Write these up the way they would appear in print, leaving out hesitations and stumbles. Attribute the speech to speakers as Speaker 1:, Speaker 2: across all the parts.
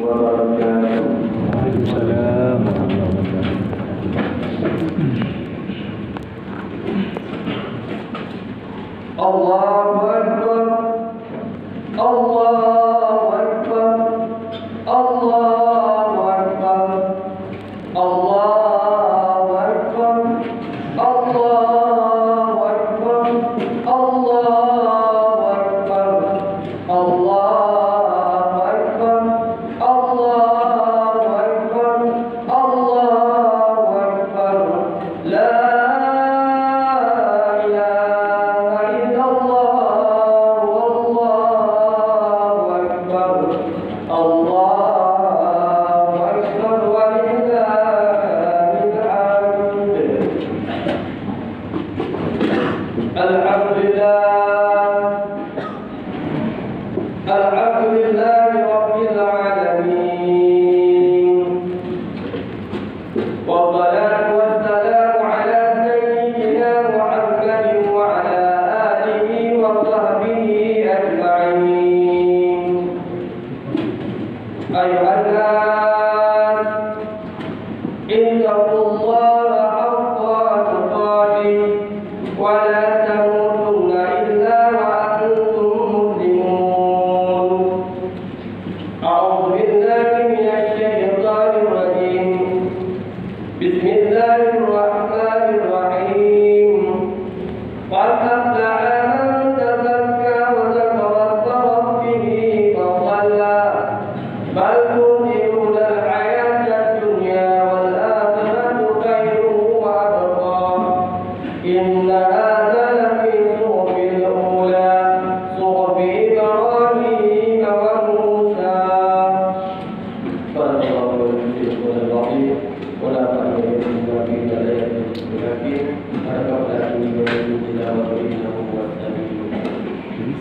Speaker 1: wabarakatuh.
Speaker 2: Waalaikumsalam.
Speaker 1: Allahu Akbar, Allahu Akbar, Allahu Akbar, Allahu Akbar, Allahu Akbar, Allahu Akbar, Allahu Akbar, Allahu Akbar, Allahu Akbar, la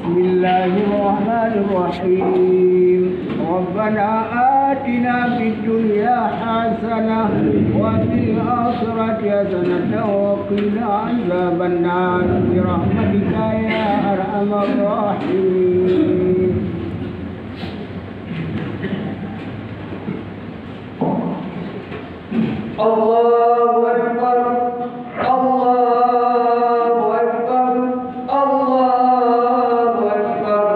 Speaker 3: Bismillahirrahmanirrahim. Rabbana atina fid dunya hasanah wa fil akhirati hasanah wa qina azabannar bi rahmatika ya arhamar rahimin.
Speaker 1: Allahu Akbar, Allahu Akbar, Allahu Akbar, Allahu Akbar,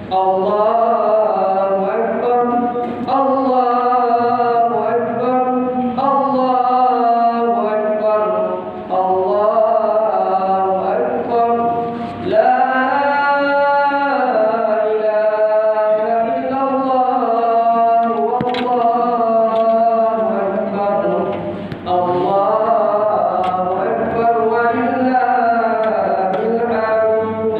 Speaker 1: Allahu Akbar, Allahu Akbar, Allahu Akbar, la ilaha illallah, wallahu akbar, Allahu Akbar, walillahil hamd.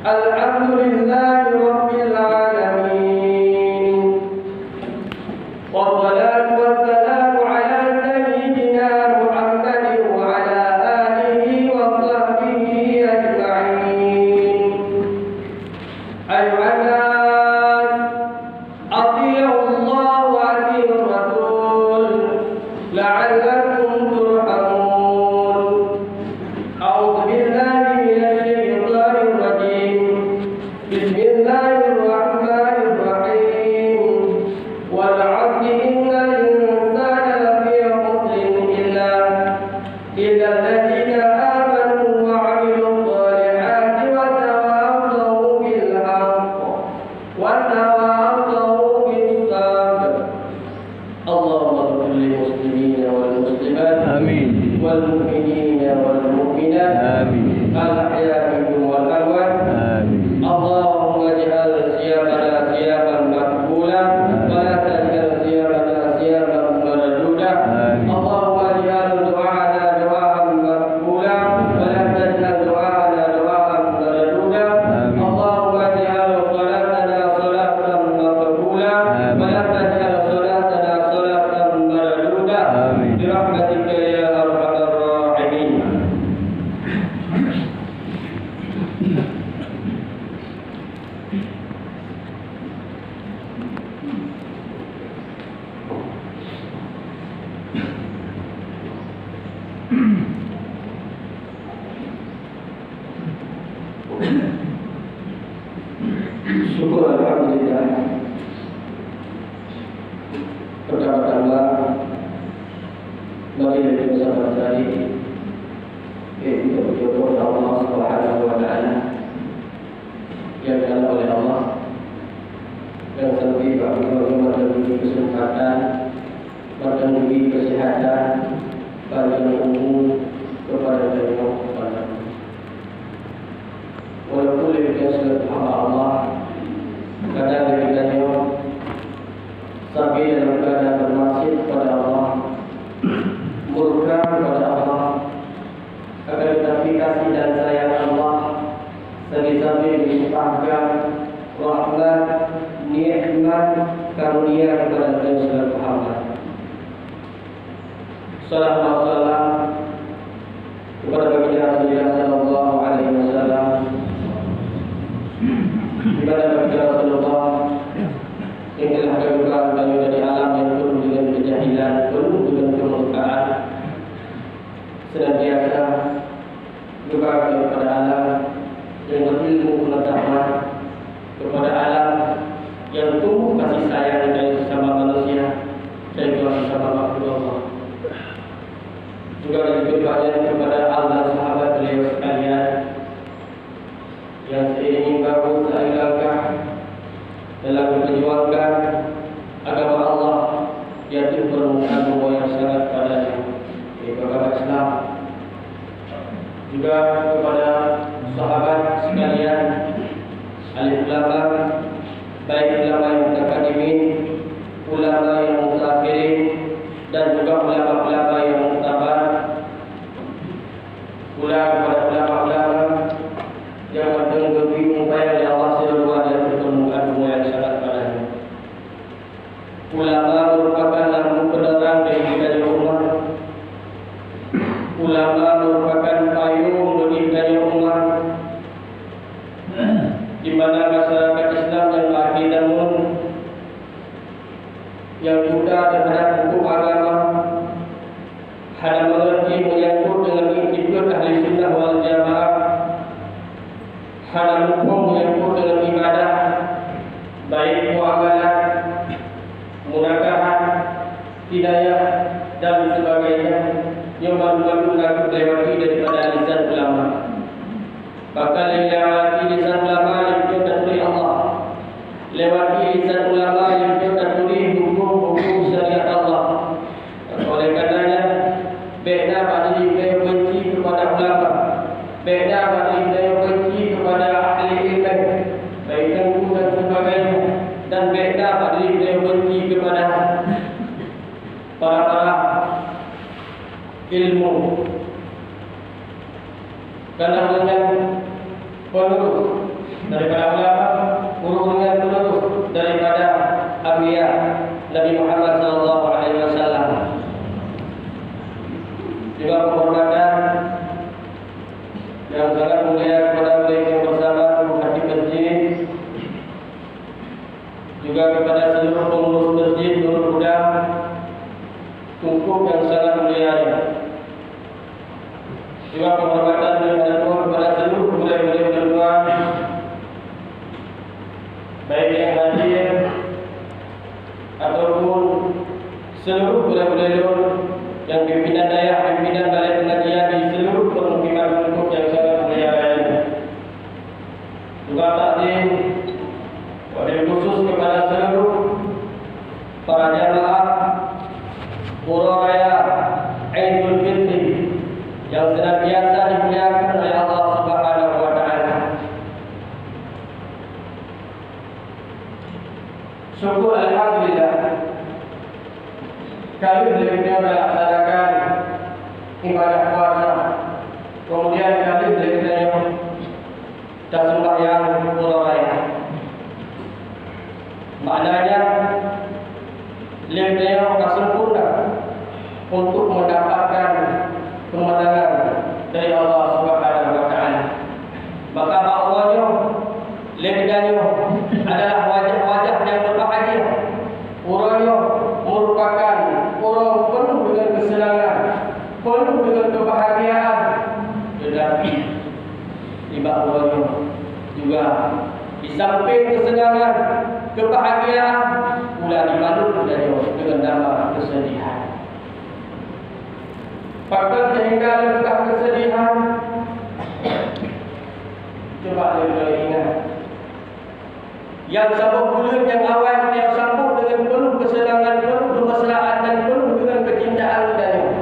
Speaker 1: Alhamdulillah rabbil alamin. Wassalatu wassalamu ala sayyidina Muhammadin wa ala alihi wa sahbihi ajma'in. Ayuhan nas, atii'u Allah wa atii'u Rasul la'allakum turhamun. A'udzu billahi minasy syaithanir rajim. Bismillahirrahmanirrahim. Wal 'asri innal insana lafi khusrin illa alladziina aamanu wa 'amilus shalihati wa tawassaw bil haqq wa tawassaw bis sabr. Allahumma ighfir lil muslimina wal muslimat.
Speaker 2: Amin.
Speaker 1: والمؤمنين والمؤمنات
Speaker 2: آمين.
Speaker 1: الأحياء منهم والأموات.
Speaker 2: آمين.
Speaker 1: اللهم اجعل صيامنا صياما مقبولا ولا تجعل صيامنا صياما مردودا. اللهم اجعل دعاءنا دعاء مقبولا ولا تجعل دعاءنا دعاء مردودا. اللهم اجعل صلاتنا صلاة مقبولا ولا تجعل صلاتنا صلاة مردودا برحمتك يا أرحم الراحمين. Syukur alhamdulillah. Pertama-tama mari kita bersama tadi kita bersyukur kepada Allah Subhanahu wa taala yang dijalankan oleh Allah dan sampai bagi kita diberi kesempatan, bahkan diberi kesehatan bagi umum kepada kita kepada. Walaupun kita sudah hamba Allah, kadang kita sampai dalam keadaan bermaksud kepada Allah, murka kepada Allah, agar tetapi kasih dan sayang Allah sambil-sambil dilimpahkan rahmat, nikmat, karunia kepada kita sekalian Muhammad. Salam kepada baginda Rasulullah sallallahu alaihi wasallam. Kepada baginda Rasulullah yang telah keluar dari alam yang penuh dengan kejahilan, penuh dengan kemurkaan, senantiasa juga kepada alam yang berilmu pengetahuan, kepada alam yang tumbuh kasih sayang dari sesama manusia, dari sesama makhluk Allah. Juga diberikan kepada Allah sahabat beliau sekalian yang seiring bahu seiring langkah dalam memperjuangkan agama Allah yaitu permukaan bumi yang sangat padanya, yaitu agama Islam. Juga kepada sahabat sekalian, alim ulama, baik ulama yang mutaqaddimin, ulama yang mutakhirin, dan juga ulama-ulama yang muktabar. Pula kepada ulama-ulama yang menggebi upaya oleh Allah seluruh dan pertemuan bumi yang sangat padanya. Ulama merupakan lampu penerang dari hidayah umat. Ulama merupakan payung bagi hidayah umat, di mana masyarakat Islam yang akidamun, yang buta terhadap hukum agama, hanya mengerti menyangkut dengan ikut ahli sunnah wal jamaah, hanya hukum menyangkut dengan ibadah, baik muamalah, munakahat, hidayah dan sebagainya, yang baru-baru mengaku lewati daripada lisan ulama. Bahkan lewati lisan ulama yang diutus oleh Allah, lewati lisan ulama yang diutus oleh hukum-hukum syariat Allah. Oleh karenanya, beda pada kita benci kepada ulama, beda pada kita benci kepada ahli ilmu, baik tengku dan sebagainya, dan beda pada kita benci kepada para ilmu. Karena dengan penerus daripada ulama, urungan penerus daripada Anbiya Nabi Muhammad sallallahu alaihi wasallam. Juga penghormatan yang sangat mulia kepada beliau yang bersama Khatib Masjid, juga kepada seluruh pengurus masjid Nurul Huda, tungku yang sangat mulia. Juga penghormatan yang dilakukan kepada seluruh beliau-beliau tuan, baik yang hadir ataupun seluruh beliau-beliau yang pimpinan daya, pimpinan balai pengajian di seluruh permukiman penduduk yang sangat mulia lainnya. Juga takdim wabil khusus kepada seluruh para jamaah Pura Raya Aidul Fitri yang senantiasa dimuliakan oleh Allah Subhanahu wa taala. Syukur alhamdulillah, kami beliau melaksanakan ibadah puasa, kemudian kami beliau sembahyang Pura Raya. Maknanya beliau sempurna untuk mendapatkan kemenangan dari Allah Subhanahu wa taala. Maka awalnya lebihnya adalah wajah-wajah yang berbahagia. Orangnya merupakan orang penuh dengan kesenangan, penuh dengan kebahagiaan. Tetapi tiba orangnya juga di samping kesenangan, kebahagiaan, pula dibalut dengan nama kesedihan. Bahkan sehingga letak kesedihan, coba kita ingat, yang sabuk bulan yang awal dia sambut dengan penuh kesenangan, penuh kemesraan dan penuh dengan kecintaan padanya.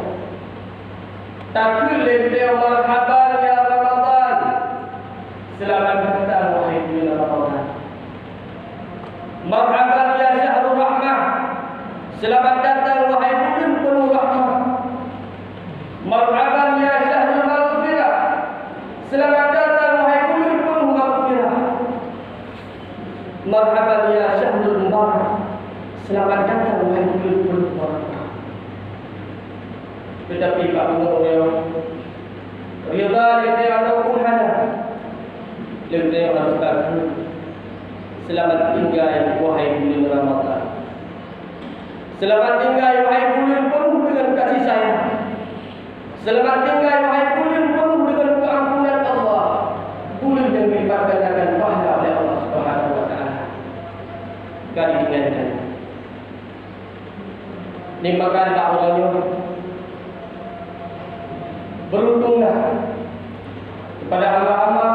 Speaker 1: Takwil dia marhaban ya Ramadan. Selamat datang wahai bulan Ramadan. Marhaban ya syahrul rahmah. Selamat datang wahai bulan penuh rahmah. Marhaban ya syahrul maghfirah. Selamat datang wahai bulan penuh maghfirah. Marhaban ya syahrul mubarak. Selamat datang wahai bulan penuh barakah. Tetapi Pak Umar Rida dia ataupun hana, dia harus tahu selamat tinggal wahai bulan Ramadan. Selamat tinggal wahai bulan penuh dengan kasih sayang. Selamat tinggal wahai bulan penuh dengan keampunan Allah. Bulan yang dilibatkan akan pahala oleh Allah Subhanahu wa taala. Kali ingatkan. Nikmatkan tak orangnya. Beruntunglah kepada hamba-hamba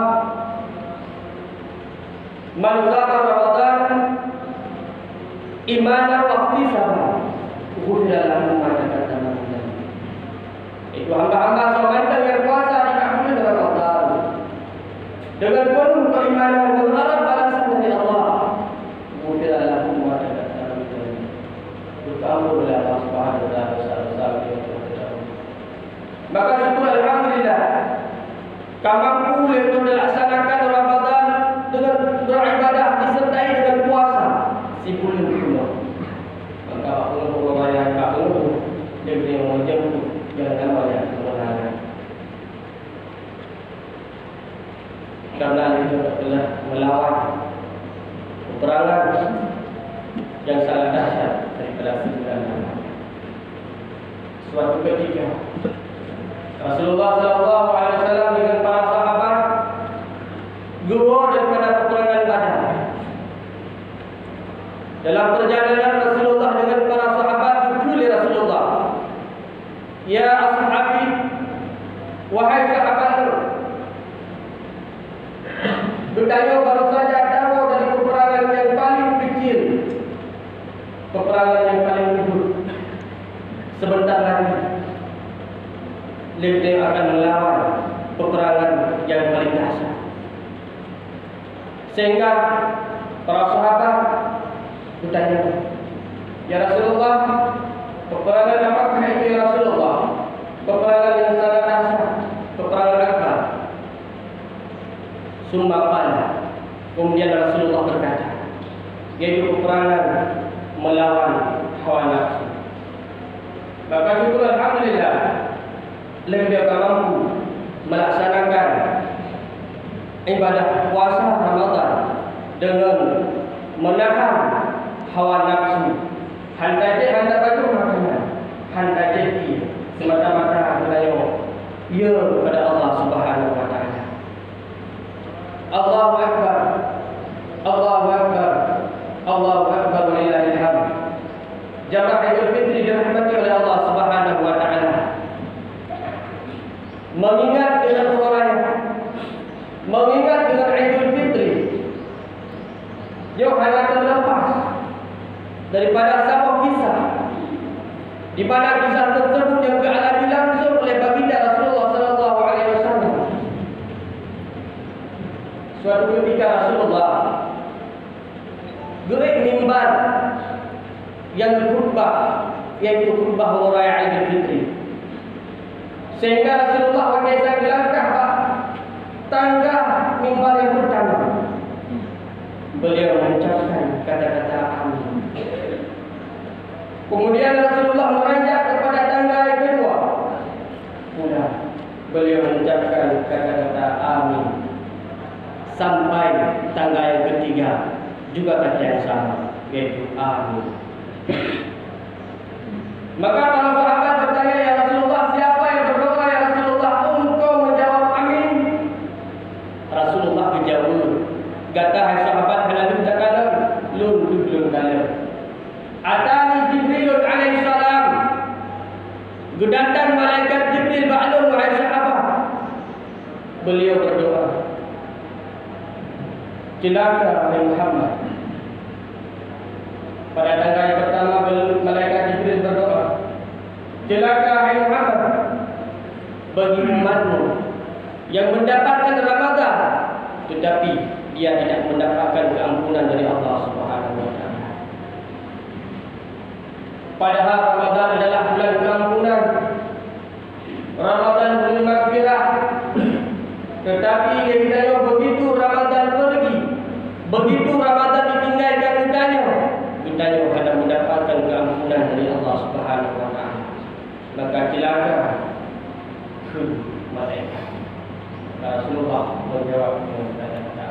Speaker 1: man zaka Ramadan imanan waqti sabar ghufira lahu ma taqaddama min dhanbi. Itu hamba-hamba semata yang puasa di bulan Ramadan dengan penuh keimanan berharap balasan dari Allah. Ghufira lahu ma taqaddama min dhanbi. Bertambah oleh Allah Subhanahu wa taala dosa-dosa yang telah terdahulu. Maka syukur alhamdulillah kami mampu untuk melaksanakan Ramadan dengan beribadah disertai dengan puasa si bulan penuh. Maka Allah bayar kamu dia menjemput jangan bayar kemenangan. Karena itu adalah melawan peperangan yang sangat dahsyat daripada sebulan. Suatu ketika Rasulullah SAW dengan para sahabat keluar daripada peperangan Badar. Dalam perjalanan Rasulullah dengan para sahabat dipilih Rasulullah, ya ashabi, wahai sahabatku, bertanya baru saja tahu dari peperangan yang paling kecil, peperangan yang paling kecil. Sebentar lagi beliau akan melawan peperangan yang paling dahsyat. Sehingga para sahabat bertanya, ya Rasulullah, peperangan apakah itu ya Rasulullah? Peperangan yang sangat dahsyat, peperangan akbar. Sumpah. Kemudian Rasulullah berkata, yaitu peperangan melawan hawa nafsu. Maka syukur alhamdulillah lebih mampu melaksanakan ibadah puasa Ramadan dengan menahan hawa nafsu. Hantar baju makanan, hantar jadi semata-mata beliau ia kepada Allah Subhanahu wa taala. Allahu akbar. Allahu akbar. Allahu akbar walillahil hamd. Jamaah Idul Fitri dirahmati oleh Allah Subhanahu wa taala. Mengingat dengan hari raya, mengingat dengan Idul Fitri, jauh hanya terlepas daripada sebuah kisah di mana kisah tersebut yang dialami langsung oleh baginda Rasulullah sallallahu alaihi wasallam. Suatu ketika Rasulullah gerik mimbar yang berkhutbah, yaitu khutbah hari raya Idul Fitri. Sehingga Rasulullah bergeser langkah tangga mimbar yang pertama. Beliau mengucapkan kata-kata amin. Kemudian Rasulullah meranjak kepada tangga yang kedua. Pula beliau mengucapkan kata-kata amin. Sampai tangga yang ketiga juga kata yang sama, yaitu amin. Maka para sahabat bertanya, ya Rasulullah, siapa yang berdoa ya Rasulullah? Engkau menjawab amin. Rasulullah Jawa. Kata hai sahabat halal tak kalah, lun kalah. Atani Jibril alaihi salam. Datang malaikat Jibril ba'lun wahai sahabat. Beliau berdoa. Celaka wahai Muhammad. Pada tanggal yang pertama malaikat Jibril berdoa. Celaka wahai Muhammad bagi umatmu yang mendapatkan Ramadan tetapi dia tidak mendapatkan keampunan dari Allah Subhanahu wa taala. Padahal Ramadan adalah bulan keampunan. Ramadan bulan maghfirah. Tetapi dia begitu Ramadan pergi, begitu Ramadan ditinggalkan kita akan mendapatkan keampunan dari Allah Subhanahu wa taala. Maka celaka malaikat. Rasulullah menjawab kepada kita.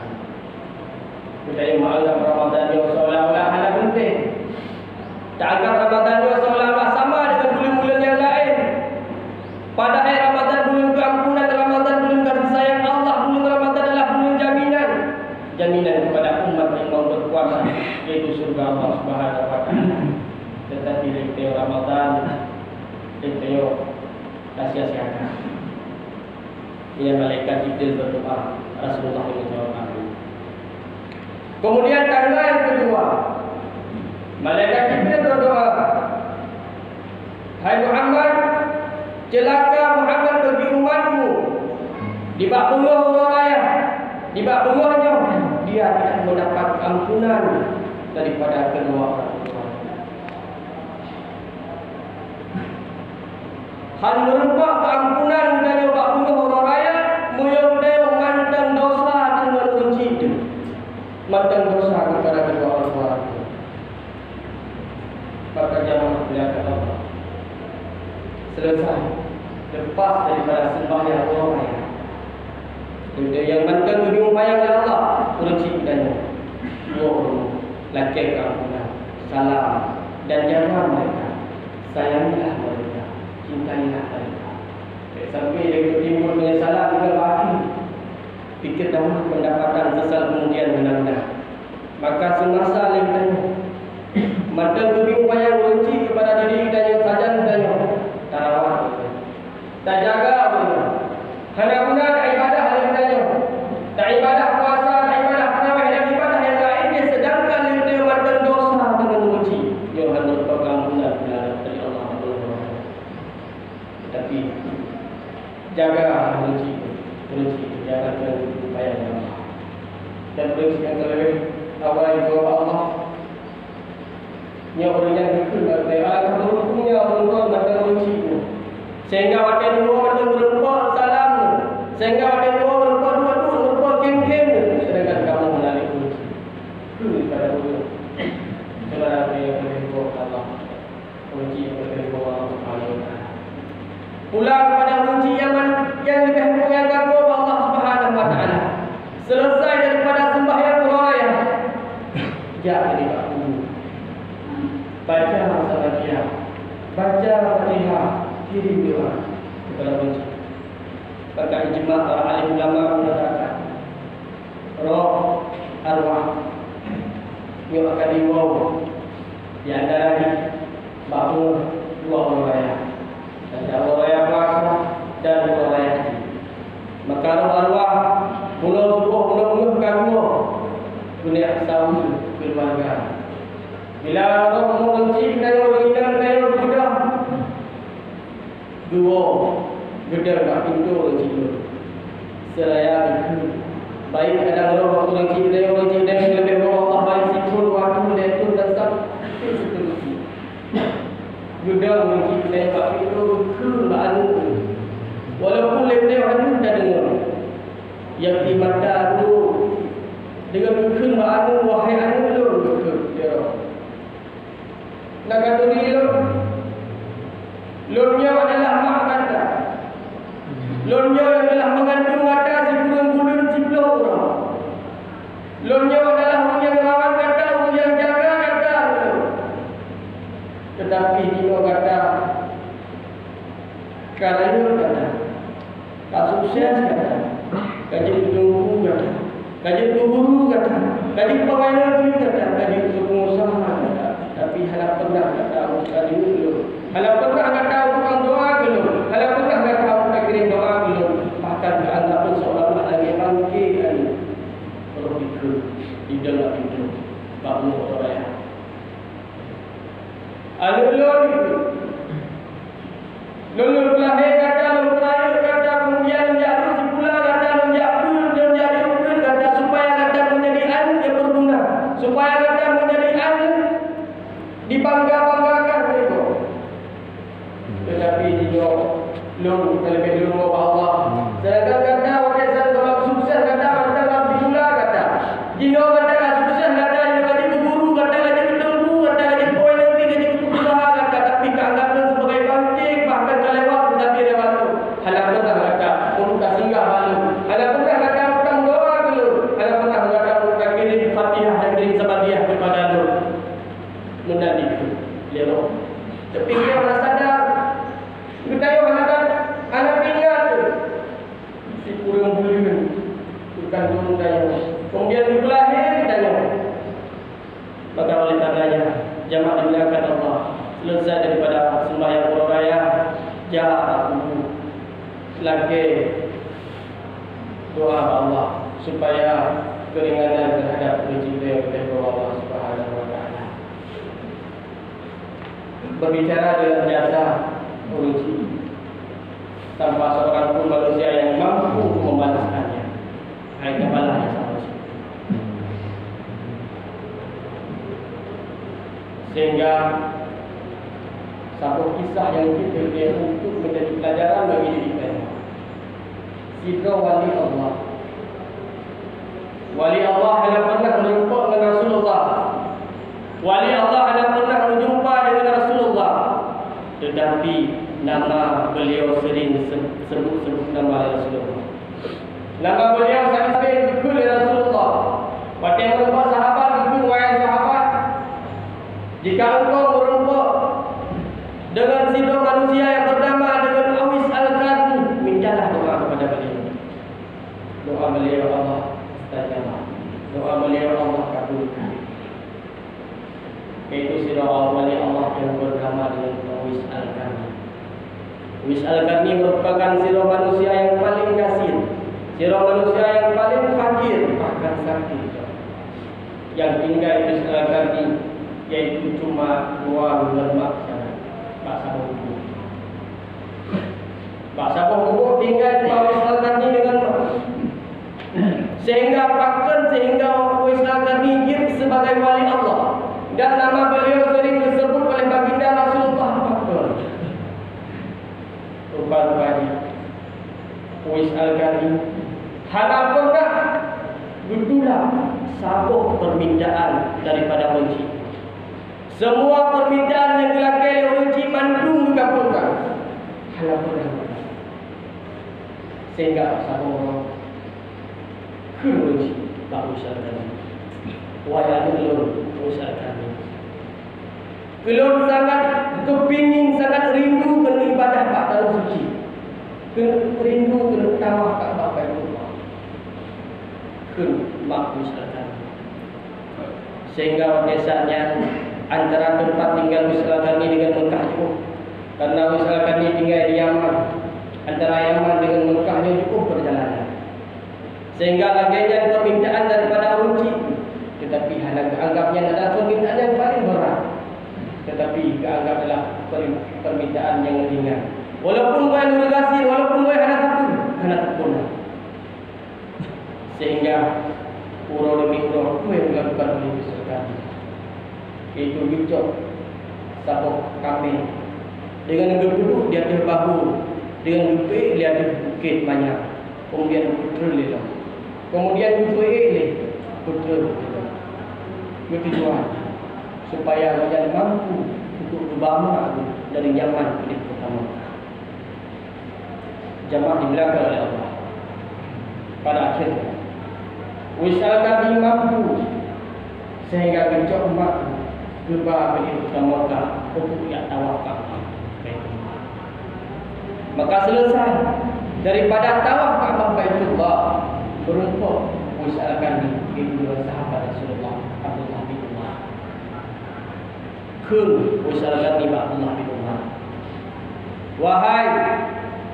Speaker 1: Kita yang menganggap Ramadan yang seolah-olah hal penting. Tak anggap Ramadan yang seolah-olah sama dengan bulan-bulan yang lain. Padahal Ramadan bulan keampunan, Ramadan bulan kasih sayang Allah, bulan Ramadan adalah bulan jaminan. Jaminan kepada umat yang mau berpuasa, yaitu surga Allah Subhanahu wa taala. Tetapi di Ramadan kita sia-siakan. Ia malaikat Jibril berdoa, Rasulullah menjawab amin. Kemudian tanggal yang kedua, malaikat Jibril berdoa, hai Muhammad, celaka Muhammad bagi umatmu. Di bak bunga huruf raya, di bak bunganya dia tidak mendapat ampunan daripada kedua orang tua. Han merupakan keampunan dari bak bunga huruf raya, muyung dia mantang dosa dengan kunci itu. Mantang dosa kepada kedua orang tua. Maka jamaah belakang Allah selesai, lepas daripada sembahyang huruf raya. Yang mantang bagi upaya oleh Allah, kunci dan doa, laki keampunan, salam dan jaga mereka, sayangilah mereka, cintailah mereka. Sampai dia timbul penyesalan dengan baki, fikir dahulu pendapatan sesal kemudian benar-benar. Maka semasa lintanya mantang bagi upaya kunci kepada diri dan yang saja dan yang tarawah, tak jaga mereka. Hanya ibadah lintanya, tak ibadah puasa, tak ibadah tarawih dan ibadah yang lainnya, sedangkan lintanya mantang dosa dengan kunci yang hendak pengampunan dari Allah. Tetapi jaga kunci, jangan upaya Allah. Dan kunci yang terlebih awal itu Allah. Nya orang yang berkata, Allah berhukumnya orang tua mantang kunci itu. Sehingga waktu dua mantang berempat salam, sehingga waktu dua berempat dua kem-kem, sedangkan kamu menarik kunci. Itu pada dulu. Sebenarnya yang berhubung Allah, kunci yang berhubung Allah Subhanahu wa taala. Pulang kepada kunci yang lebih yang kagum Allah Subhanahu wa taala. Selesai daripada sembahyang raya, jadi aku baca sama dia, baca Fatihah, kirim doa kepada kunci. Maka ijma' para alim ulama mengatakan roh arwah yang akan dibawa di antara bangun dua orang raya, ada orang raya puasa dan orang raya haji. Maka roh arwah mula subuh mula menguhkan dua dunia sawi keluarga. Bila roh mengunci dan orang dan budak dua gedar kat pintu kunci dulu. Seraya itu baik ada roh kunci dan lebih roh Allah baik sikul waktu dan itu dan seterusnya. Gedar kunci dan kat pintu kebaru. Walaupun lebih anu dah dengar. Yang di mata tu dengan kebaru wahai anu lu dia. Nak kata ni lu. Lurnya adalah mak kata. Lurnya adalah mengandung kata si kurang-kurang si belah orang. Lurnya adalah orang yang rawat kata, orang yang jaga kata. Tetapi dia kata, kerana kata, tak sukses kata, kajian tunggu kata. gaji tu guru kata, gaji pegawai negeri kata, gaji tu pengusaha kata. Tapi halau pernah kata gaji dulu. Halau pernah kata tukang doa dulu. Halau pernah kata tak kirim doa dulu. Bahkan dianggap pun seolah-olah lagi bangkit lagi. Kalau pikir tidak nak pintu, baru orang raya. Alulur itu. Lulur lahir kata, lulur lahir kata, kemudian jatuh si pula kata, jatuh dan jatuh kata supaya kata menjadi anu yang berguna, supaya kata menjadi anu dibangga-banggakan itu. Tetapi dia lulur terlebih dulu Allah. Sedangkan kata orang kalau sukses kata orang pula kata, jino kata sukses kata gaji guru kata gaji tengku kata gaji pegawai negeri gaji pengusaha kata, tapi keanggapan sebagai bangkit bahkan kelewat tetapi lewat tu. Halau pernah kata muka singgah malu. Halau pernah kata utang doa dulu. Halau pernah kata muka kirim Fatihah dan kirim sabadiah kepada lu. Menadi tu. Lero. Tapi dia orang sadar. Kita yo anak tinggal tu. Si kurang bulan. Bukan turun daya. Kemudian lahir daya. Maka oleh karenanya jamaah dimuliakan Allah, selesai daripada sembahyang orang raya, jarak tubuh lagi doa Allah supaya keringanan terhadap rezeki yang oleh Allah Subhanahu wa taala. Berbicara dengan jasa rezeki tanpa seorang pun manusia yang mampu membalaskannya. Hai kepala yang sama. Sehingga satu kisah yang kita untuk menjadi pelajaran bagi diri kita. Jika wali Allah ada pernah berjumpa dengan Rasulullah. Wali Allah ada pernah berjumpa dengan Rasulullah, tetapi nama beliau sering sebut nama Rasulullah. Nama beliau sampai dikul Rasulullah. Waktu berjumpa sahabat dikul wahai sahabat, jika engkau berjumpa dengan sidang manusia yang bernama dengan Awis Al-Qarni, mintalah doa kepada beliau. Doa beliau Allah istajabah. Doa beliau Allah kabulkan. Itu sidang wali Allah yang bernama dengan Awis Al-Qarni. Awis Al-Qarni merupakan sidang manusia yang paling kasir, sidang manusia yang paling fakir, bahkan sakit. Yang tinggal di Awis Al-Qarni yaitu cuma 2 lemak saja. Pak Sabuk tinggal di Awis Al-Qarni dengan sehingga Awis Al-Qarni sebagai wali Allah, dan nama beliau sering disebut oleh baginda Rasulullah. Rupanya Awis Al-Qarni hanya pernah bertolak sabuk permintaan daripada kunci. Semua permintaan yang dilakukan oleh kunci mandung dikabulkan. Hanya pernah. Sehingga sabuk kunci Awis Al-Qarni. Wayang telur Awis Al-Qarni. Kelur sangat kepingin, sangat rindu beribadah Pak Tanah Suci. Rindu bertawaf Ka'bah Baitullah. Awis Al-Qarni. Sehingga desanya antara tempat tinggal Awis Al-Qarni dengan Mekah cukup. Karena Awis Al-Qarni tinggal di Yaman. Antara Yaman dengan Mekahnya cukup perjalanan. Sehingga laginya permintaan daripada kunci, tetapi anggapnya adalah permintaan yang paling berat. Tetapi keanggap adalah permintaan yang ringan. Walaupun gue nurgasi, walaupun gue hanya sempurna. Sehingga uro demi uro gue melakukan oleh Awis Al-Qarni. Itu dicok sabuk kami dengan gedung di atas bahu, dengan dupe di atas bukit banyak, kemudian putra lila, kemudian dupe le putra bertujuan supaya menjadi mampu untuk berbama dari Yaman ke kota Mekah. Jamaah dimuliakan oleh Allah. Pada akhirnya Awis Al-Qarni mampu sehingga gencok mampu Gebar beli utama Mekah untuk ia tawaf Ka'bah. Maka selesai daripada tawaf Ka'bah Baitullah, beruntuk Usahakan dengan sahabat Rasulullah Abdullah bin Umar. Kun usahakan Abdullah bin Umar. Wahai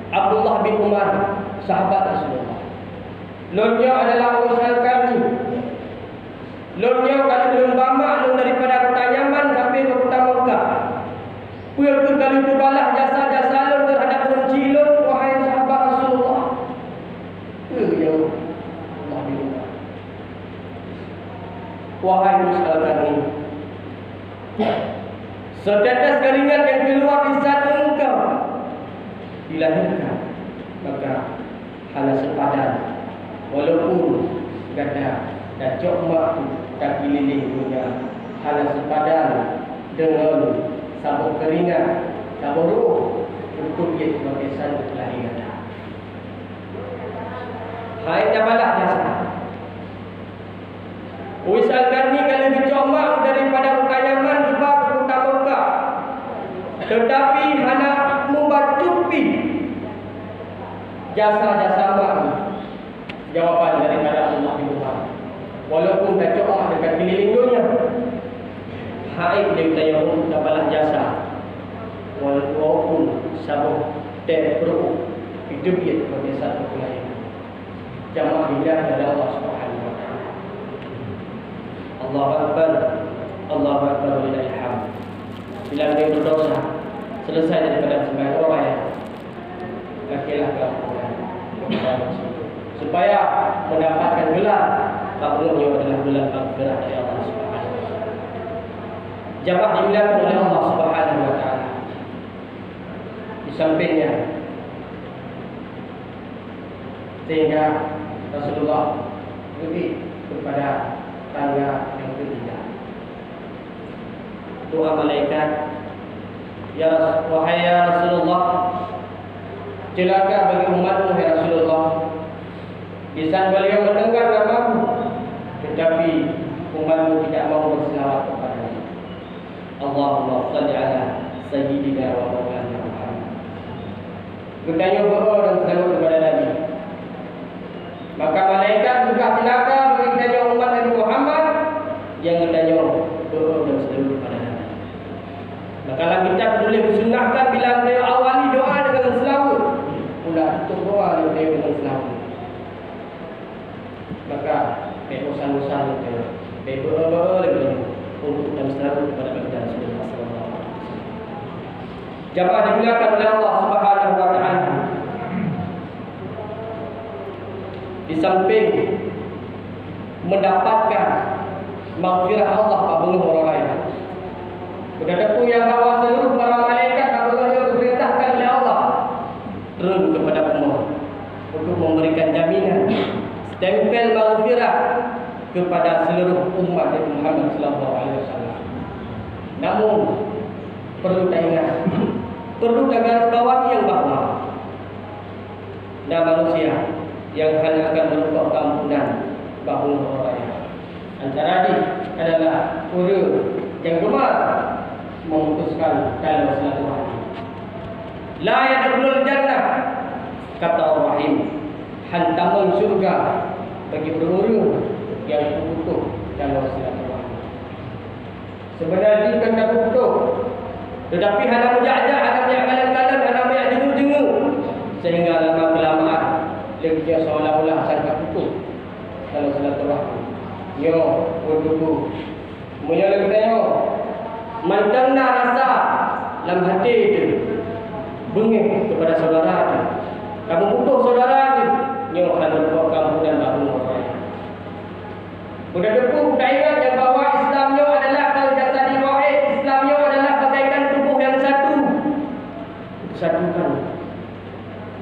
Speaker 1: Abdullah bin Umar, sahabat Rasulullah. Lonyo adalah usahakan ni. Lonyo kalau belum bama daripada kota Yaman sampai ke kota Mekah. Punya kalau berbalah jasa-jasa lon terhadap orang cilon, wahai sahabat Rasulullah. Ya Allah bin Umar. Wahai usahakan ni. Setetes keringat yang keluar di saat engkau dilahirkan, maka hanya sepadan walaupun gada dan cokmak kaki liling punya hanya sepadan dengan sabuk keringat sabuk ruh untuk ia sebagai satu kelahiran. Hai jabalah jasa. Uisal Karni kalau dicokmak daripada kota Yaman juga ke kota Mekah, tetapi hanya membacupi jasa-jasa makni. Jawapan daripada Allah bin Umar, walaupun dah cokmak dekat keliling dunia, hai dia tanya dah balas jasa, walaupun sabuk dan perut itu dia sebagai satu kelahiran. Jamaah hidayah dari Allah Subhanahu wa taala. Allahu Akbar, Allahu Akbar walillahil hamd. Bila dia berdosa selesai daripada sembahyang orang, lakilah kelampuan supaya mendapatkan gelar kabulnya adalah gelar maghfirah dari Allah Subhanahu wa taala. Jamaah dimuliakan oleh Allah Subhanahu wa taala. Di sampingnya sehingga Rasulullah lebih kepada tangga yang ketiga. Doa malaikat, wahai ya Rasulullah, celaka bagi umatmu ya Rasulullah, di saat beliau mendengar namamu, tetapi umatmu tidak mau berselawat kepadanya. Allahumma shalli ala sayyidina wa maulana Muhammad. Bertanya doa dan selawat kepada Nabi. Maka malaikat juga celaka bagi tanya umat Nabi Muhammad yang bertanya doa dan selawat kepada Nabi. Maka dalam kitab boleh disunnahkan bila beliau awali doa dengan selawat, pula tutup doa beliau dengan selawat. Maka bosan-bosan itu, doa lagi untuk dan selawat kepada baginda Rasulullah sallallahu alaihi wasallam. Jamaah dimuliakan oleh Allah Subhanahu wa taala. Di samping mendapatkan maghfirah Allah kabulnya orang lain, berada pun yang bawa seluruh para malaikat kabulnya diperintahkan oleh Allah turun kepada umat untuk memberikan jaminan stempel maghfirah kepada seluruh umat Nabi Muhammad sallallahu alaihi wasallam. Namun perlu diingat, perlu garis bawahi yang bahawa dan manusia yang hanya akan berupa kampunan bahu orang. Antara ini adalah orang yang gemar memutuskan dalam silaturahmi. La yadkhulul jannah, kata Ar-Rahim, hantaman surga bagi orang yang terputus dalam silaturahmi. Sebenarnya kena putus, tetapi hanya menjajah, hanya menyaksikan, hanya menjenguk-jenguk, sehingga lama kelamaan dia seolah-olah sangka putus dalam silaturahmi. Yo, dulu, mulia lagi tanya, mantangna rasa dalam hati itu, bengih kepada saudara itu. Kamu putus saudara itu, yo akan berbuat kamu dan bahu orang. Sudah depu, tak ingat yang bahawa Islamnya adalah kalau jasadi wahid, Islamnya adalah bagaikan tubuh yang satu. Satukan,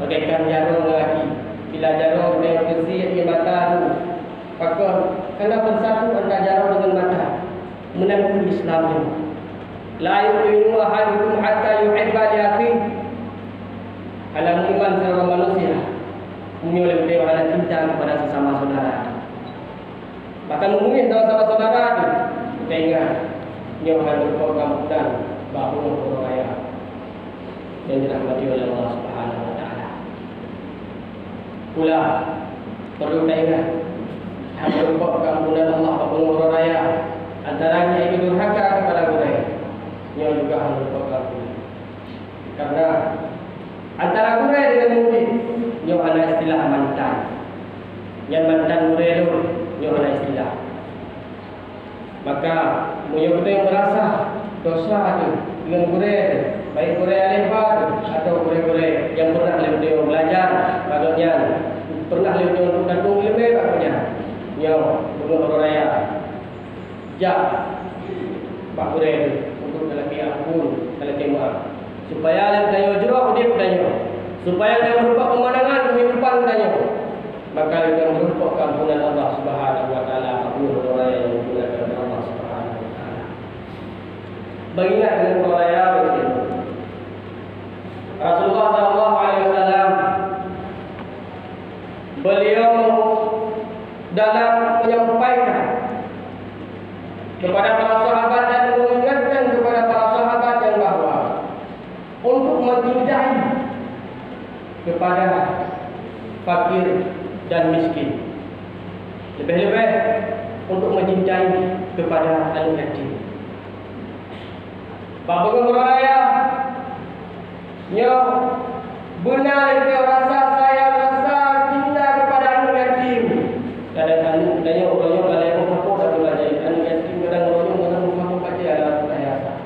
Speaker 1: bagaikan jarum lagi. Bila jarum dia bersih di mata tu, maka kena bersatu antara jarum dengan mata, menanggung Islamnya. La yu'minu ahadukum hatta yuhibba li akhihi. Alam iman seorang manusia memiliki dewa cinta kepada sesama saudara. Bahkan mungkin sama-sama saudara itu, kita ingat dia akan berprogram dan bahu orang raya yang dirahmati oleh Allah Subhanahu wa taala. Pula perlu kita ingat Hampa keampunan Allah penghulu raya. Antaranya itu durhaka kepada gurai. Ia juga hampa keampunan. Karena antara gurai dengan murid, ia ada istilah mantan. Yang mantan gurai itu, ia ada istilah. Maka mulia kita yang merasa dosa itu dengan gurai, baik gurai alifat atau gurai-gurai yang pernah beliau belajar, bagusnya pernah beliau untuk datung ilmu bagusnya. Yang penghulu raya jak Pak Gurai untuk lelaki ampun, lelaki maaf, supaya lelaki tanya jeruk dia tanya, supaya dia merupakan pemandangan kehidupan tanya, maka dia merupakan keampunan Allah Subhanahu Wa Taala. Penghulu raya yang digunakan oleh Allah Subhanahu Wa Taala. Mengingat dengan penghulu raya begitu, Rasulullah SAW beliau dalam menyampaikan kepada para sahabat dan mengingatkan kepada para sahabat yang bahawa untuk mencintai kepada fakir dan miskin, lebih-lebih untuk mencintai kepada anak yatim. Pak Penghulu Raya, benar itu rasa saya rasa cinta kepada anak yatim. Kadang-kadang tanya orangnya balai apa dah belajar anak yatim, kadang orangnya orang apa aja ada perayaan.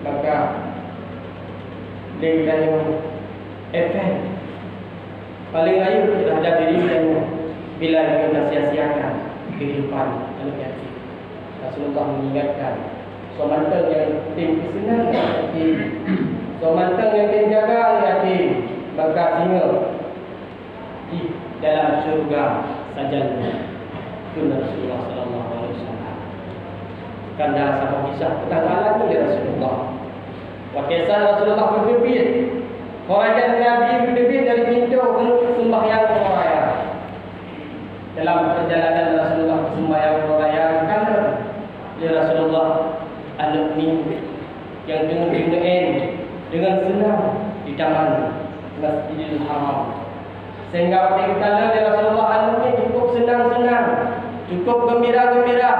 Speaker 1: Maka dia tanya efek paling layu terhadap diri dan bila kita sia-siakan kehidupan anak yatim. Rasulullah mengingatkan somantang yang tim kesenangan yatim, somantang yang tim jaga yatim, maka singa di dalam surga sajalnya. Itu Rasulullah sallallahu alaihi wasallam. Karena sama kisah tentang alami dari Rasulullah. Waktu Rasulullah berpikir, kharajan Nabi berpikir dari pintu sembahyang raya. Dalam perjalanan Rasulullah sembahyang raya, karena dia Rasulullah anak minggu yang dengan dengan senang di taman Masjidil Haram. Sehingga waktu kita lihat Rasulullah anaknya cukup senang-senang, cukup gembira-gembira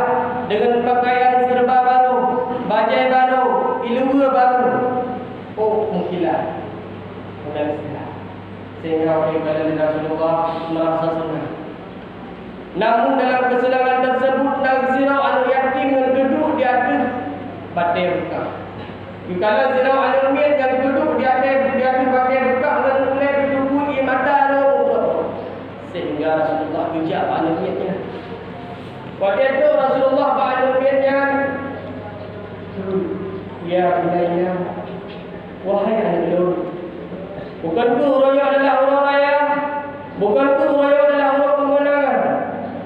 Speaker 1: dengan pakaian serba baru, bajai baru, ilmu baru. Oh, mungkinlah mudah senang. Sehingga waktu kita lihat Rasulullah merasa senang. Namun dalam kesenangan tersebut, Nazirah anak yatim yang duduk di atas batai buka. Kalau zirah anak yatim yang duduk di atas batai buka dan mulai duduk mata sehingga Rasulullah bijak pada niatnya. Waktu itu Rasulullah pada niatnya, ya bunayya, wahai anak lur, bukankah uraya adalah urang raya? Bukankah uraya adalah urang kemenangan?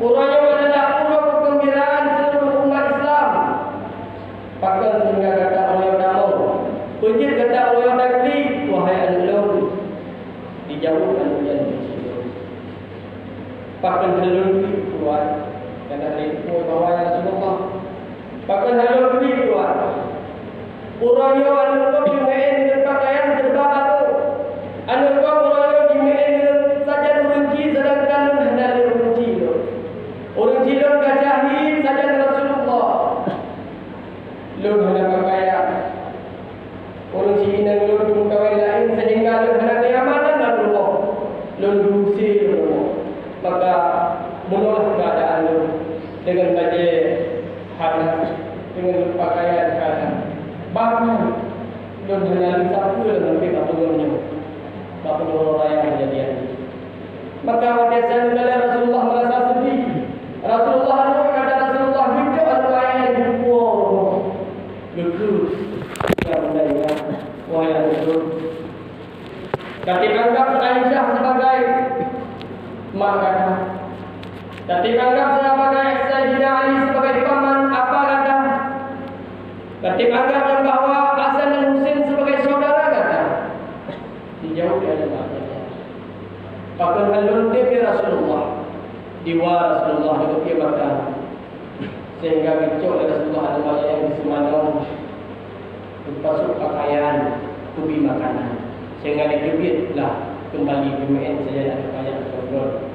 Speaker 1: Uraya adalah urang kegembiraan seluruh umat Islam. Bahkan sehingga kata uraya damau, kunjit kata uraya dagli, wahai anak lur, dijauhkan hujan kecil. Bahkan halul beli keluar karena itu bawa Rasulullah. Bahkan halul beli keluar. Urangnya anu dimain dengan pakaian serba baru. Anu urangnya dimain dengan saja urunci sedangkan hendak urunci itu. Urunci itu gajahin saja Rasulullah. Lu hendak pakaian. Urunci ini lu kawin lain sehingga lu hendak diamankan lalu lu dusi lu. Maka menolak keadaan lu dengan baju hangat, dengan pakaian hangat. Bahkan lu hanya sapu dengan kita turunnya. Bapa orang yang kejadian. Maka waktu itu Rasulullah merasa sedih. Rasulullah kata Rasulullah hidup adalah yang dibuang. Betul. Yang menjadikan wahai Rasul. Ketika anggap Aisyah sebagai mak kata, ketika anggap sebagai Sayyidina Ali sebagai paman, apa kata? Ketika anggap bahawa Hasan dan Husain sebagai saudara, kata dijauhkan dari maknanya. Bahkan halul demi Rasulullah, diwa Rasulullah dengan kebaikan, sehingga bicok dari Rasulullah ada yang disemangat untuk pakaian, tubi makanan, sehingga dikebitlah kembali dimain saja dan pakaian Rasulullah.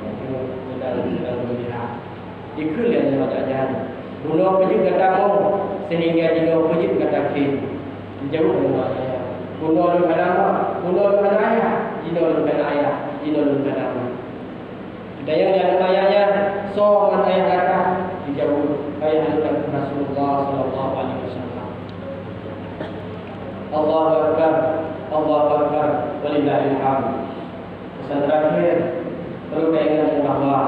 Speaker 1: sedang berlihat. Ikulah yang wajahnya. Bunuh pejut katamu sehingga dino pejut kata kiri. Jauh dengan wajahnya. Bunuh lu kata bunuh lu kata ayah, dino lu kata ayah, dino lu kata ayah. Dan yang ayahnya so man ayah kata dijauh ayah dari Rasulullah sallallahu alaihi wasallam. Allahu akbar, Allahu akbar, walillahil hamd. Pesan terakhir perlu diingat bahawa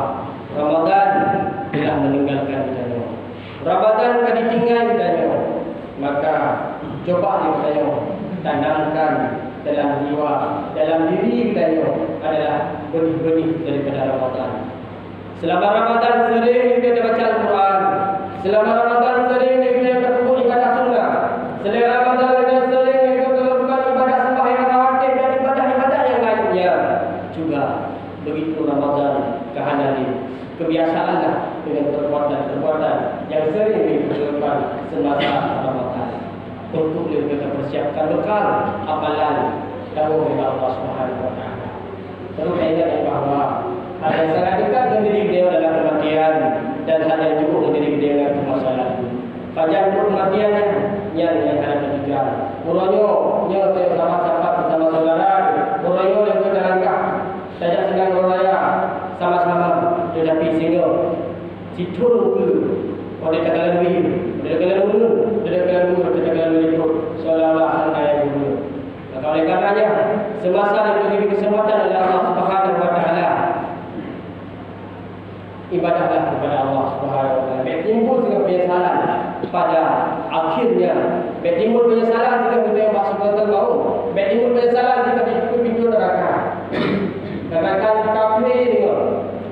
Speaker 1: Ramadan telah meninggalkan kita. Ramadan telah ditinggal kita. Maka coba kita tanamkan dalam jiwa, dalam diri kita adalah benih-benih daripada Ramadan. Selama Ramadan sering kita baca Al-Quran. Selama Ramadan sering kita berkumpul ibadah sunnah. Selama Ramadan kita sering kita melakukan ibadah sembahyang rawatib dan ibadah-ibadah yang lainnya. Juga begitu Ramadan kehadiri. Kebiasaanlah dengan perbuatan-perbuatan yang sering dilakukan semasa Ramadan. Untuk kita persiapkan bekal amalan dahulu kepada Allah Subhanahu wa taala. Perlu ingat bahawa hal yang sangat dekat dengan diri beliau adalah kematian dan hal yang cukup dengan diri beliau adalah kemasalah. Fajar kematiannya yang ada ketiga. Muronyo nya sahabat-sahabat bersama saudara, muronyo yang kita langkah saja sedang beraya sama-sama tetapi sehingga citur ke oleh katakan lebih oleh katakan dulu oleh katakan dulu oleh katakan dulu seolah-olah santai dulu. Maka oleh karenanya semasa diberi kesempatan oleh Allah Subhanahu wa taala ibadahlah kepada Allah Subhanahu wa taala. Timbul dengan penyesalan pada akhirnya, timbul penyesalan jika kita masuk ke neraka, timbul penyesalan jika di pintu neraka. Katakan kafir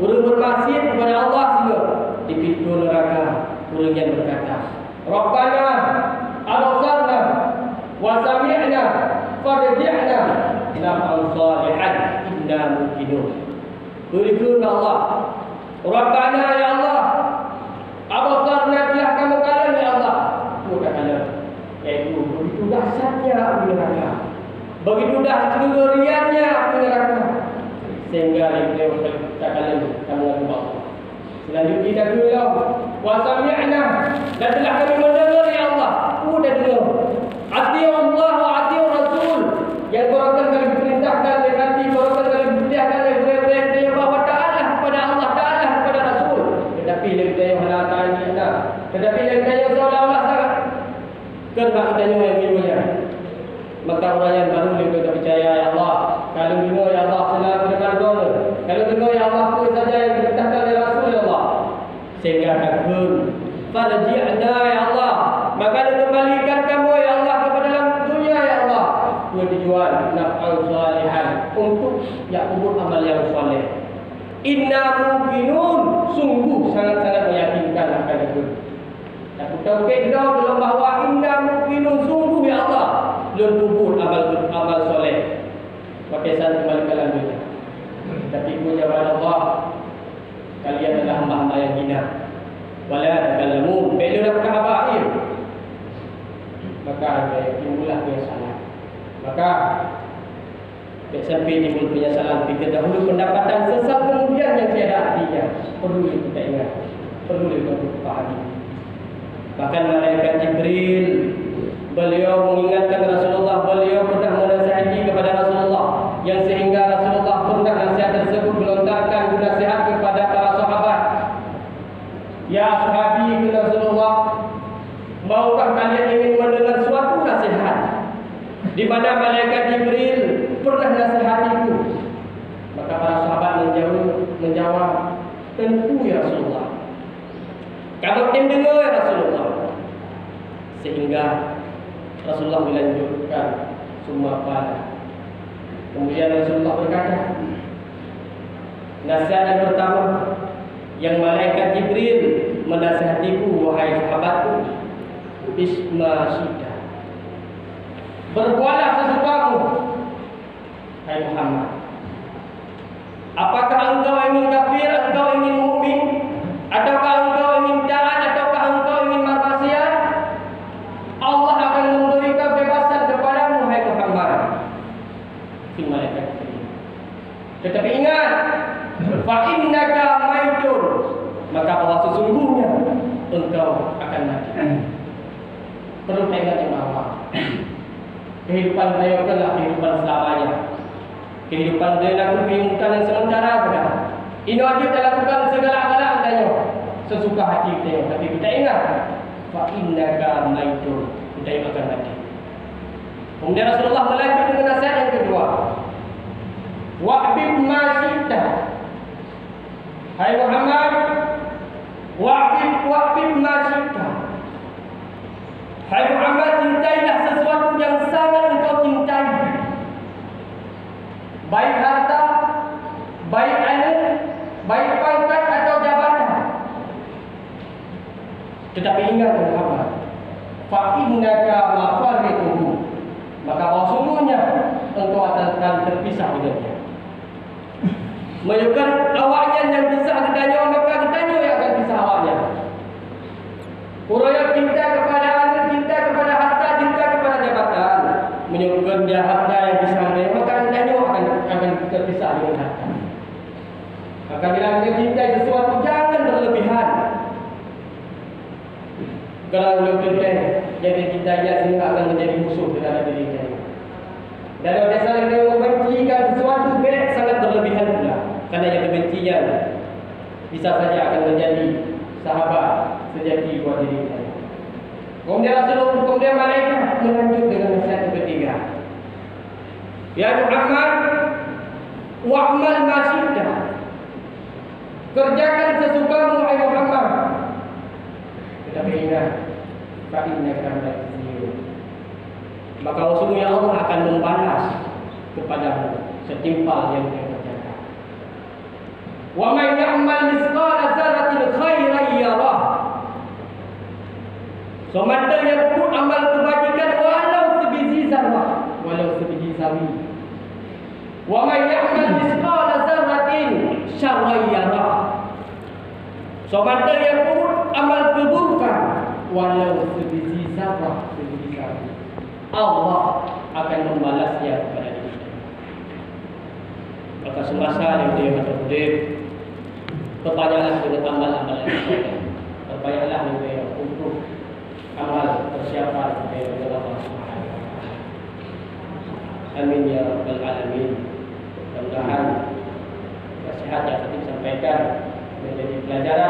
Speaker 1: orang bermaksiat kepada Allah sehingga di pintu neraka orang yang berkata, Rabbana absarna wa sami'na farji'na na'mal salihan inna muqinun. Berfirman Allah, Rabbana ya Allah, absarna telah kamu kalian ya Allah. Mudah kalian yaitu begitu dahsyatnya api neraka, begitu dahsyat kengeriannya api neraka, sehingga beliau katakan kamu akan bawa. Selanjutnya kita beliau wasami'na dan telah kami mendengar ya Allah. Sudah dengar. Ati Allah wa ati Rasul. Yang korban kali diperintahkan oleh Nabi, korban kali diperintahkan oleh beliau bahwa taatlah kepada Allah, taatlah kepada Rasul. Tetapi lebih halakan kita. Tetapi lebih seolah-olah sangat kenapa kita yang ilmunya. Maka orang yang baru lebih percaya ya Allah. Kalau dengar ya Allah selalu dengar doa. Kalau dengar ya Allah apa saja yang diperintahkan oleh Rasul ya Allah. Sehingga takun farji'na ya Allah. Maka kembalikan kamu ya Allah kepada dalam dunia ya Allah. Dua tujuan naf'al salihan untuk yang umur amal yang soleh. Inna muqinun, sungguh sangat-sangat meyakinkan akan itu. Aku tahu dalam bahawa inna muqinun, sungguh ya Allah belum kubur amal soleh. Pakai saat kembali ke dalam dunia. Tapi jawaban Allah, kalian adalah hamba-hamba yang hina. Wala takallamun, beliau dah pernah habaib. Maka timbullah penyesalan. Maka sampai timbul penyesalan, fikir dahulu pendapatan sesal kemudian yang tiada artinya. Perlu kita ingat, perlu kita pahami. Bahkan malaikat Jibril, beliau mengingatkan Rasulullah, beliau pernah menasihati kepada Rasulullah, yang sehingga Rasulullah pernah nasihat tersebut melontarkan nasihat kepada para sahabat. Ya sahabi Rasulullah, maukah kalian ingin mendengar suatu nasihat di mana malaikat Jibril pernah nasihatiku? Maka para sahabat menjawab, tentu ya Rasulullah. Kamu ingin dengar ya Rasulullah. Sehingga Rasulullah melanjutkan semua pada. Kemudian Rasulullah berkata, nasihat yang pertama yang malaikat Jibril menasihatiku, wahai sahabatku, Bisma Sida, berbuatlah sesukamu, hai Muhammad. Apakah engkau ingin kafir, engkau ingin mukmin, ataukah engkau ingin taat, ataukah engkau ingin bermaksiat? Allah akan memberi kebebasan kepadamu, hai Muhammad. Si malaikat Jibril. Tetapi ingat, fa innaka maitu sungguhnya engkau akan mati. Perlu ingat yang bahawa kehidupan beliau adalah kehidupan selamanya. Kehidupan beliau adalah kehidupan yang sementara saja. Ini wajib kita lakukan segala-galanya katanya sesuka hati kita. Tapi kita ingat, fa innaka maitun, kita yang akan mati. Kemudian Rasulullah melanjut dengan nasihat yang kedua. Wa'bib ma syi'ta. Hai Muhammad, wa'bib ma syi'ta. Hai Muhammad, cintailah sesuatu yang sangat engkau cintai. Baik harta, baik anak, baik pangkat atau jabatan. Tetapi ingat Muhammad, fa innaka mafariquhu, maka bahwa sungguhnya engkau akan terpisah dengannya. Menunjukkan awaknya yang pisah dengannya, maka dengannya yang akan pisah awaknya. Orang yang cinta kepada anak, cinta kepada harta, cinta kepada jabatan, menunjukkan dia harta yang pisah dengannya, maka dengannya akan terpisah dengan harta. Maka bila kita cintai sesuatu, jangan berlebihan. Kalau belum cintai, jadi cintanya sehingga akan menjadi musuh dalam diri kita. Dan kalau biasanya kita membencikan sesuatu, sangat berlebihan pula. Karena yang kebencian bisa saja akan menjadi sahabat sejati buat diri kita. Kemudian malaikat melanjut dengan nasihat yang ketiga. Ya Muhammad, wa'mal ma syi'ta. Kerjakan sesukamu wahai Muhammad. Tetapi ingat, fa innaka maitun. Maka sesungguhnya Allah akan membalas kepadamu setimpal yang kau kerjakan. Wa may ya'mal mithqala dzarratin khairan yarah. Semata yang buat amal kebajikan walau sebiji zarrah, walau sebiji sawi. Wa may ya'mal mithqala dzarratin syarran yarah. Semata yang buat amal keburukan walau sebiji zarrah, sebiji sawi, Allah akan membalasnya kepada diri kita. Maka semasa yang dia kata Hudayb, perbanyaklah dengan amal-amal yang soleh. Perbanyaklah dengan untuk amal persiapan kepada Allah Subhanahu wa taala. Amin ya rabbal alamin. Mudah-mudahan nasihat yang tadi disampaikan menjadi pelajaran